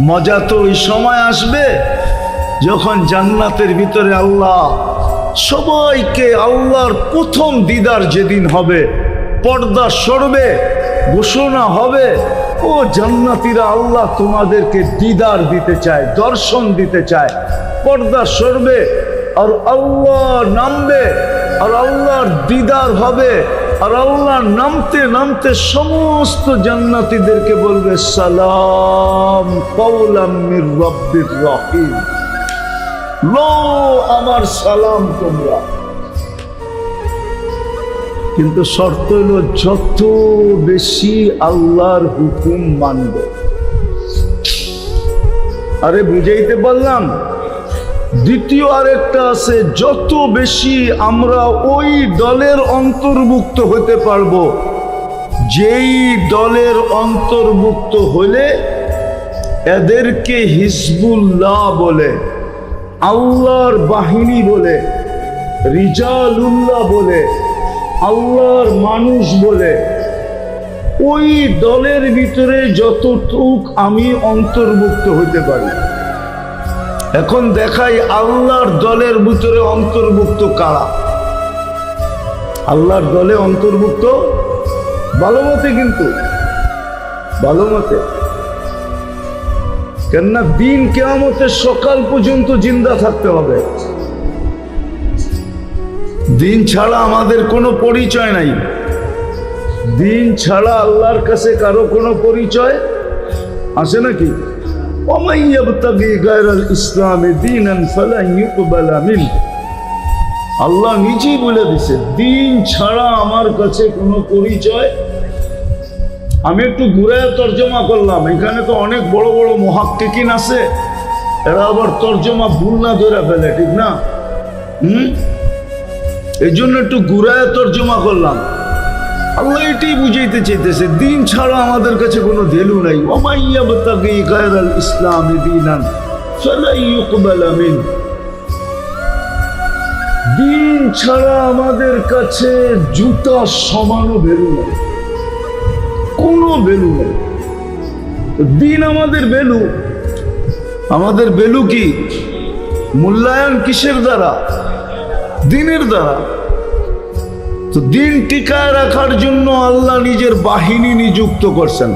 মজা তো ওই সময় আসবে যখন জান্নাতের ভিতরে আল্লাহ সবাইকে আল্লাহর প্রথম দিদার যেদিন হবে, পর্দা সরবে, ঘোষণা হবে, ও জান্নাতীরা আল্লাহ তোমাদেরকে দিদার দিতে চায়, দর্শন দিতে চায়। পর্দা সরবে আর আল্লাহ নামবে আর আল্লাহর দিদার হবে। আর আল্লাহ নামতে নামতে সমস্ত জান্নাতীদেরকে বলবে সালাম কওলাম মির রাব্বির রহিম, লো আমার সালাম তোমরা। কিন্তু শর্ত হলো যত বেশি আল্লাহর হুকুম মানবে। আরে বুঝাইতে পারলাম? দ্বিতীয় আরেকটা আছে, যত বেশি আমরা ওই দলের অন্তর্ভুক্ত হতে পারবো যেই দলের অন্তর্ভুক্ত হলে এদেরকে হিজবুল্লাহ বলে, আল্লাহর বাহিনী বলে, রিজালুল্লাহ বলে, আল্লাহর মানুষ বলে, ওই দলের ভিতরে যতটুক আমি অন্তর্ভুক্ত হতে পারি। এখন দেখাই আল্লাহর দলের ভিতরে অন্তর্ভুক্ত কারা। আল্লাহর দলে অন্তর্ভুক্ত ভালো মতে, কিন্তু ভালো মতে, কেননা দিন কিয়ামতের সকাল পর্যন্ত জিন্দা থাকতে হবে। দিন ছাড়া আমাদের কোনো পরিচয় নাই। দিন ছাড়া আল্লাহর কাছে কারো কোনো পরিচয় আছে নাকি? ওমান ইয়াবতাগি গায়রাল ইসলামি দীনান ফালান ইউকবালা মিনহু, আল্লাহ নিজেই বলে দিছে দিন ছাড়া আমার কাছে কোনো পরিচয়। আমি একটু ঘুরায় তর্জমা করলাম, এখানে তো অনেক বড় বড় মুহাক্কিকিন আছে, এরা আবার তর্জমা ভুল না ধরে ফেলে, ঠিক না? এই জন্য একটু ঘুরায় তর্জমা করলাম। আল্লাহ এটাই বুঝাইতে চাইতেছে দিন ছাড়া আমাদের কাছে কোনো ভ্যালু নাই। ওমান ইয়াবতাগি গায়রাল ইসলামি দীনান ফালা ইউকবালা মিনহু, দিন ছাড়া আমাদের কাছে জুতা সমানও ভ্যালু নাই, কোনো ভ্যালু নাই। দিন আমাদের ভ্যালু। আমাদের ভ্যালু কি? মূল্যায়ন কিসের দ্বারা? দিনের দ্বারা। তো দিন টিকায় রাখার জন্য আল্লাহ নিজের বাহিনী নিযুক্ত করছেন।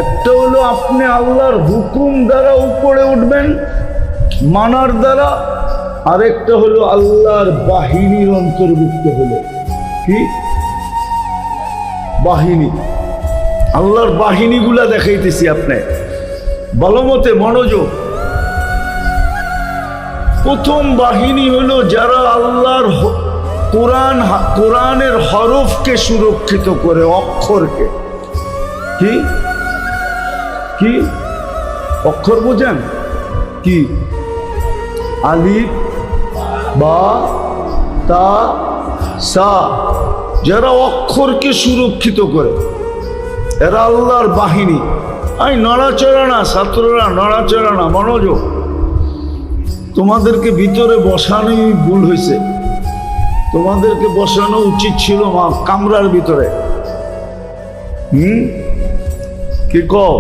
একটা হলো আপনি আল্লাহর হুকুম দ্বারা উপরে উঠবেন মানার দ্বারা, আরেকটা হলো আল্লাহর বাহিনীর অন্তর্ভুক্ত হলো। কি বাহিনী? আল্লাহর বাহিনীগুলা দেখাইতেছি আপনি ভালো মতে মনোযোগ। প্রথম বাহিনী হলো যারা আল্লাহর কোরআনের হরফকে সুরক্ষিত করে, অক্ষরকে। কি কি অক্ষর বোঝেন? কি? আলিফ বা তা সা, যারা অক্ষরকে সুরক্ষিত করে এরা আল্লাহর বাহিনী। আই নড়াচড়া না ছাত্ররা, নড়াচড়া না, মনোযোগ। তোমাদেরকে ভিতরে বসানোই ভুল হয়েছে, তোমাদেরকে বসানো উচিত ছিল কামরার ভিতরে। কি কও?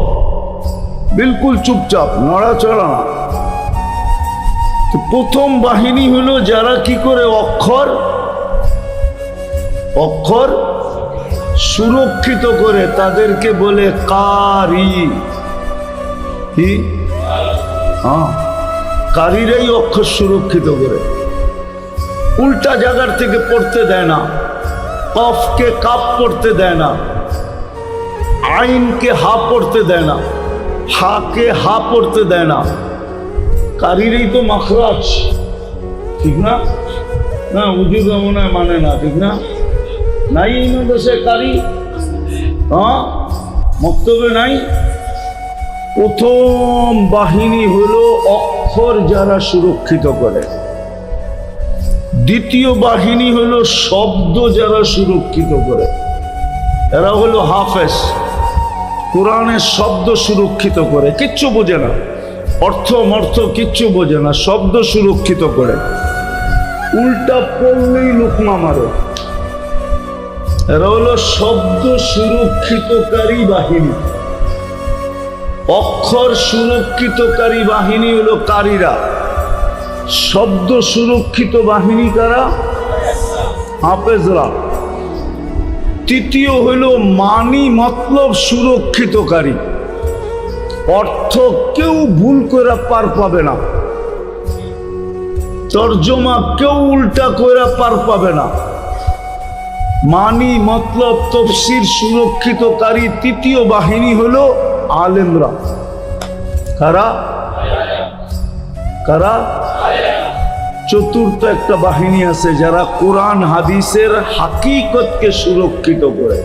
বিলকুল চুপচাপ, নড়াচড়া না। তো প্রথম বাহিনী হলো যারা কি করে অক্ষর সুরক্ষিত করে, তাদেরকে বলে কারি। কি? হ্যাঁ, কারিরাই অক্ষর সুরক্ষিত করে, উল্টা জায়গার থেকে পড়তে দেয় না, কফকে কাপ পড়তে দেয় না, আইনকে হা পড়তে দেয় না, হাকে হা পড়তে দেয় না। কারিরই তো মাখরাজ, ঠিক না? না উজুর মনে মানে না, ঠিক না? নাই দেশে কারি, হ্যাঁ মক্তবে নাই। প্রথম বাহিনী হলো অক্ষর যারা সুরক্ষিত করে। দ্বিতীয় বাহিনী হলো শব্দ যারা সুরক্ষিত করে, এরা হলো হাফেজ। কোরআনের শব্দ সুরক্ষিত করে, কিচ্ছু বোঝে না, অর্থ মর্থ কিচ্ছু বোঝে না, শব্দ সুরক্ষিত করে। উল্টা পড়লেই লুকমা মারে। এরা হলো শব্দ সুরক্ষিতকারী বাহিনী। অক্ষর সুরক্ষিতকারী বাহিনী হলো কারীরা, শব্দ সুরক্ষিত বাহিনী কারা? হাফেজরা। তৃতীয় হলো মানি মতলব সুরক্ষিতকারী, অর্থ কেউ ভুল করে পার পাবে না, তর্জমা কেউ উল্টা করে পার পাবে না। মানি মতলব তফসির সুরক্ষিতকারী তৃতীয় বাহিনী হলো আলেমরা। কারা কারা? চতুর্থ একটা বাহিনী আছে যারা কোরআন হাদিসের হাকিকতকে সুরক্ষিত করে,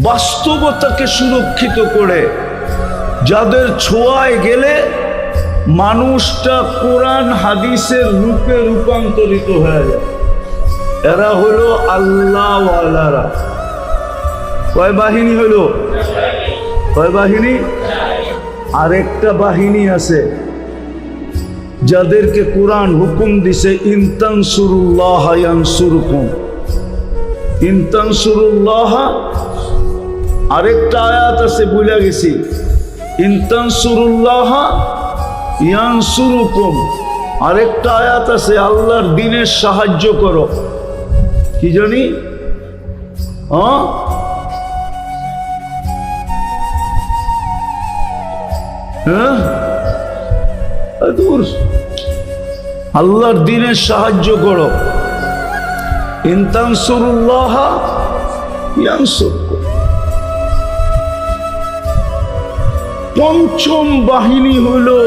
বাস্তবতাকে সুরক্ষিত করে, যাদের ছোঁয়ায় গেলে মানুষটা কোরআন হাদিসের রূপে রূপান্তরিত হয়ে যায়। এরা হলো আল্লাহওয়ালারা। কয় বাহিনী হলো? কয় বাহিনী? আরেকটা বাহিনী আছে যাদেরকে কোরআন হুকুম দিছে, ইনতানসুরুল্লাহ ইয়ানসুরকুম। ইনতানসুরুল্লাহ, আরেকটা আয়াত আছে বুঝা গেছি, ইনতানসুরুল্লাহ ইয়ানসুরকুম। আরেকটা আয়াত আছে আল্লাহর দ্বীনের সাহায্য করো। কি জানি? আল্লাহর দ্বীনের সাহায্য করো। ইনতানসুরুল্লাহ ইয়ানসুরকুম। পঞ্চম বাহিনী হলো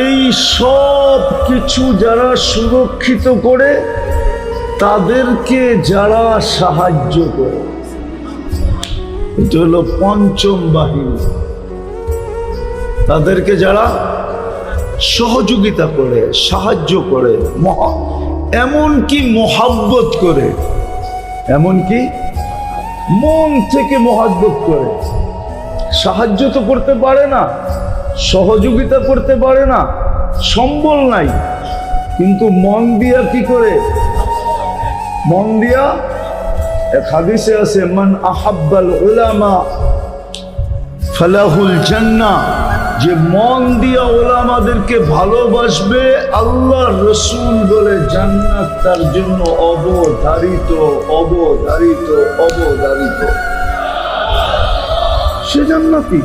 এই সব কিছু যারা সুরক্ষিত করে তাদেরকে যারা সাহায্য করে, এটা হলো পঞ্চম বাহিনী। তাদেরকে যারা সহযোগিতা করে, সাহায্য করে, এমনকি মহাব্বত করে, এমনকি মন থেকে মহাব্বত করে। সাহায্য তো করতে পারে না, সহযোগিতা করতে পারে না, সম্বল নাই, কিন্তু মন দিয়া কি করে? মন দিয়া, এক হাদিসে আছে, মান আহাব্বাল উলামা ফালাহুল জান্নাহ, যে মন দিয়া ওলামাদেরকে ভালোবাসবে আল্লাহর রাসূল বলে জান্নাত তার জন্য অবধারিত, অবধারিত, অবধারিত। সে জান্নাতি।